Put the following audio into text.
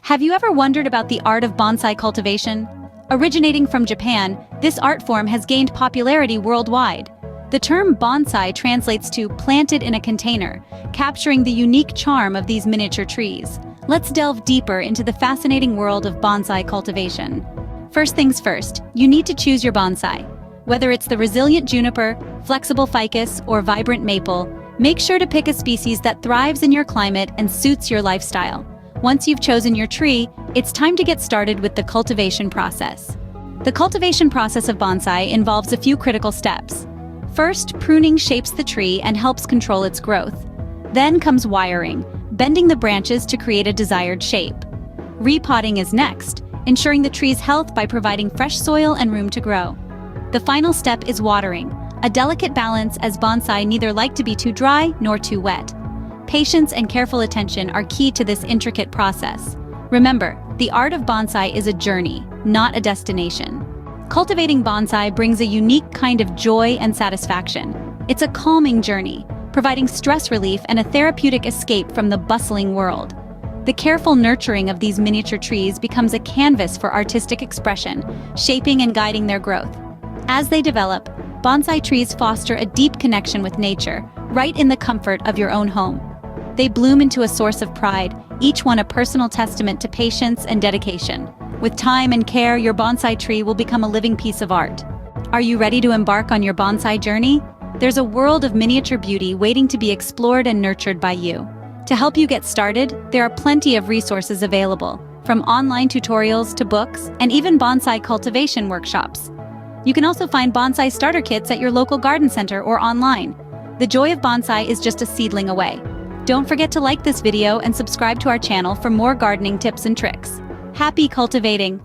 Have you ever wondered about the art of bonsai cultivation? Originating from Japan, this art form has gained popularity worldwide. The term bonsai translates to planted in a container, capturing the unique charm of these miniature trees. Let's delve deeper into the fascinating world of bonsai cultivation. First things first, you need to choose your bonsai. Whether it's the resilient juniper, flexible ficus, or vibrant maple, make sure to pick a species that thrives in your climate and suits your lifestyle. Once you've chosen your tree, it's time to get started with the cultivation process. The cultivation process of bonsai involves a few critical steps. First, pruning shapes the tree and helps control its growth. Then comes wiring, bending the branches to create a desired shape. Repotting is next, ensuring the tree's health by providing fresh soil and room to grow. The final step is watering, a delicate balance as bonsai neither like to be too dry nor too wet. Patience and careful attention are key to this intricate process. Remember, the art of bonsai is a journey, not a destination. Cultivating bonsai brings a unique kind of joy and satisfaction. It's a calming journey, providing stress relief and a therapeutic escape from the bustling world. The careful nurturing of these miniature trees becomes a canvas for artistic expression, shaping and guiding their growth. As they develop, bonsai trees foster a deep connection with nature, right in the comfort of your own home. They bloom into a source of pride, each one a personal testament to patience and dedication. With time and care, your bonsai tree will become a living piece of art. Are you ready to embark on your bonsai journey? There's a world of miniature beauty waiting to be explored and nurtured by you. To help you get started, there are plenty of resources available, from online tutorials to books, and even bonsai cultivation workshops. You can also find bonsai starter kits at your local garden center or online. The joy of bonsai is just a seedling away. Don't forget to like this video and subscribe to our channel for more gardening tips and tricks. Happy cultivating!